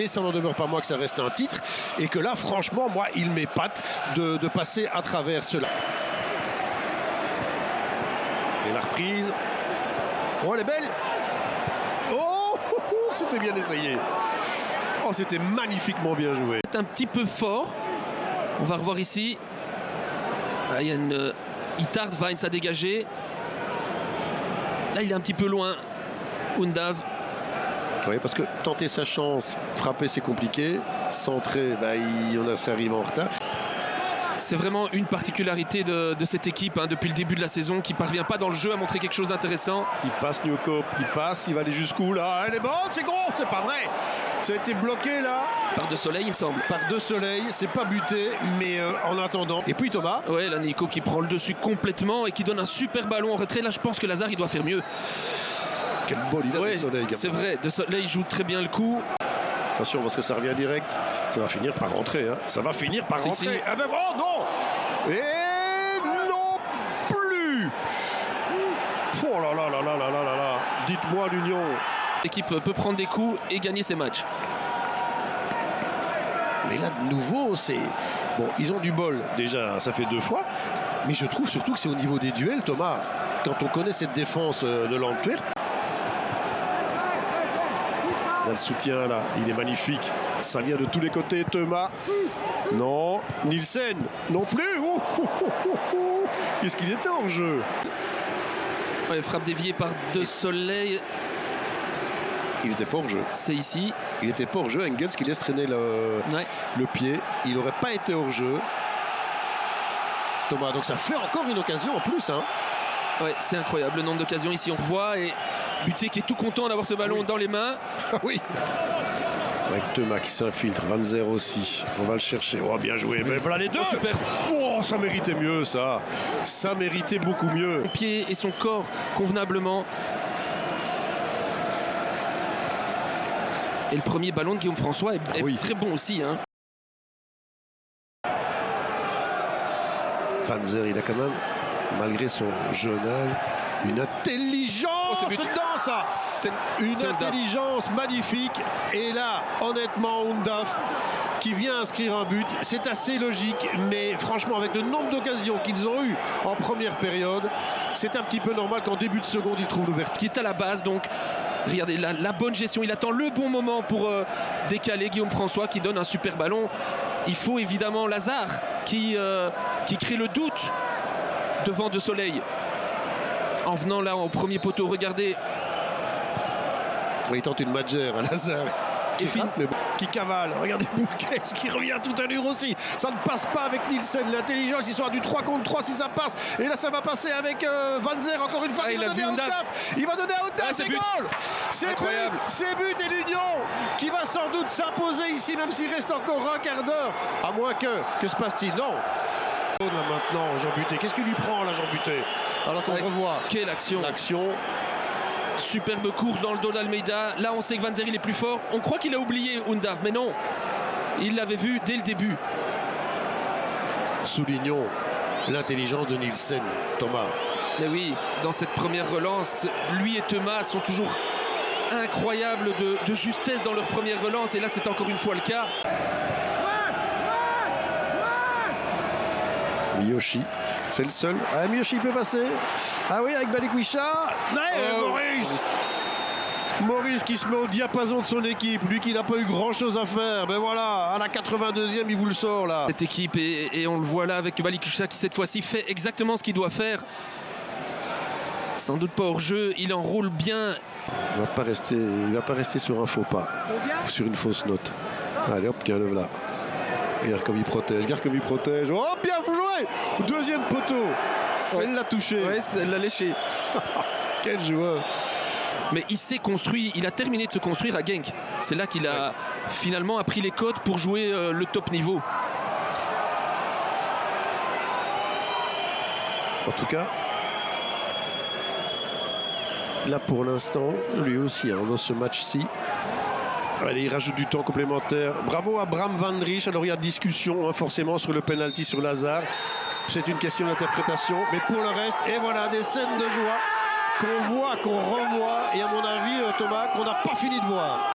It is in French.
mais ça n'en demeure pas moins que ça reste un titre et que là, franchement, moi, il m'épate de passer à travers cela. Et la reprise. Oh, elle est belle. Oh, c'était bien essayé. Oh, c'était magnifiquement bien joué. C'est un petit peu fort. On va revoir ici. Ah, il y a une Itard, Vines a dégagé. Là, il est un petit peu loin. Undav. Oui, parce que tenter sa chance, frapper, c'est compliqué. Centrer, on serait arrivé en retard. C'est vraiment une particularité de cette équipe depuis le début de la saison qui ne parvient pas dans le jeu à montrer quelque chose d'intéressant. Il passe Newcope, il va aller jusqu'où là? Elle est bonne, c'est gros, c'est pas vrai. Ça a été bloqué là. Par De Soleil, il me semble. Par De Soleil, c'est pas buté, mais en attendant. Et puis Thomas. Ouais, là Nico qui prend le dessus complètement et qui donne un super ballon en retrait. Là, je pense que Lazare, il doit faire mieux. Quel bol il a, De Soleil. C'est vrai, De Soleil joue très bien le coup. Attention parce que ça revient direct. Ça va finir par rentrer. Hein. Ça va finir par rentrer. Si. Ah ben oh non. Et non plus. Oh là là là là là là là. Dites-moi l'Union. L'équipe peut prendre des coups et gagner ses matchs. Mais là de nouveau c'est... Bon, ils ont du bol déjà, ça fait 2 fois. Mais je trouve surtout que c'est au niveau des duels, Thomas. Quand on connaît cette défense de l'Antwerp. Là, le soutien, là, il est magnifique. Ça vient de tous les côtés, Thomas. Non, Nielsen, non plus. Qu'est-ce qu'ils étaient en jeu? Ouais, frappe déviée par De Soleil. Il n'était pas hors jeu. C'est ici. Il n'était pas hors jeu. Engels qui laisse traîner le pied. Il n'aurait pas été hors jeu. Thomas, donc ça fait encore une occasion en plus. Hein. Ouais, c'est incroyable le nombre d'occasions ici. On voit et Buté qui est tout content d'avoir ce ballon dans les mains. Oui. Avec Thomas qui s'infiltre, Van Zer aussi. On va le chercher. Oh, bien joué. Mais voilà les deux. Oh, super. Oh, ça méritait mieux, ça. Ça méritait beaucoup mieux. Son pied et son corps convenablement. Et le premier ballon de Guillaume François est très bon aussi. Hein. Van Zer, il a quand même, malgré son jeune âge, une intelligence. Oh, c'est dedans, ça. Une intelligence magnifique. Et là, honnêtement, Undav qui vient inscrire un but, c'est assez logique, mais franchement, avec le nombre d'occasions qu'ils ont eu en première période, c'est un petit peu normal qu'en début de seconde, ils trouvent l'ouverture. Qui est à la base, donc. Regardez la bonne gestion, il attend le bon moment pour décaler Guillaume François qui donne un super ballon. Il faut évidemment Lazare qui crée le doute devant De Soleil. En venant là au premier poteau, regardez. Il tente une magère à Lazare. Qui cavale, regardez Bourquet qui revient tout à l'heure aussi. Ça ne passe pas avec Nielsen. L'intelligence, il sera du 3 contre 3 si ça passe. Et là, ça va passer avec Van Zer encore une fois. Il va donner à Undav. Il va donner à Undav. C'est goal. C'est incroyable. C'est but et l'Union qui va sans doute s'imposer ici, même s'il reste encore un quart d'heure. À moins que se passe-t-il? Non. Là maintenant, Jean Buté. Qu'est-ce qu'il lui prend là, Jean Buté? Alors qu'on revoit. Quelle action. L'action. Superbe course dans le dos d'Almeida. Là, on sait que Van Zer, il est plus fort. On croit qu'il a oublié Undav, mais non. Il l'avait vu dès le début. Soulignons l'intelligence de Nielsen, Thomas. Mais oui, dans cette première relance, lui et Thomas sont toujours incroyables de justesse dans leur première relance. Et là, c'est encore une fois le cas. Miyoshi, c'est le seul. Ah, Miyoshi peut passer. Ah oui, avec Balikwisha. Maurice qui se met au diapason de son équipe. Lui qui n'a pas eu grand chose à faire. Ben voilà, à la 82e, il vous le sort là. Cette équipe, et on le voit là avec Balikwisha qui cette fois-ci fait exactement ce qu'il doit faire. Sans doute pas hors jeu, il enroule bien. Il va pas rester sur un faux pas. Ou sur une fausse note. Allez hop, tiens, le là. Regarde comme il protège, Oh, bien joué. Deuxième poteau. Ouais. Elle l'a touché. Ouais, elle l'a léché. Quel joueur. Mais il s'est construit, il a terminé de se construire à Genk. C'est là qu'il a finalement appris les codes pour jouer le top niveau. En tout cas, là pour l'instant, lui aussi, dans ce match-ci, allez, il rajoute du temps complémentaire. Bravo à Bram Van Driesch. Alors il y a discussion forcément sur le penalty sur Lazare. C'est une question d'interprétation. Mais pour le reste, et voilà, des scènes de joie qu'on voit, qu'on revoit. Et à mon avis, Thomas, qu'on n'a pas fini de voir.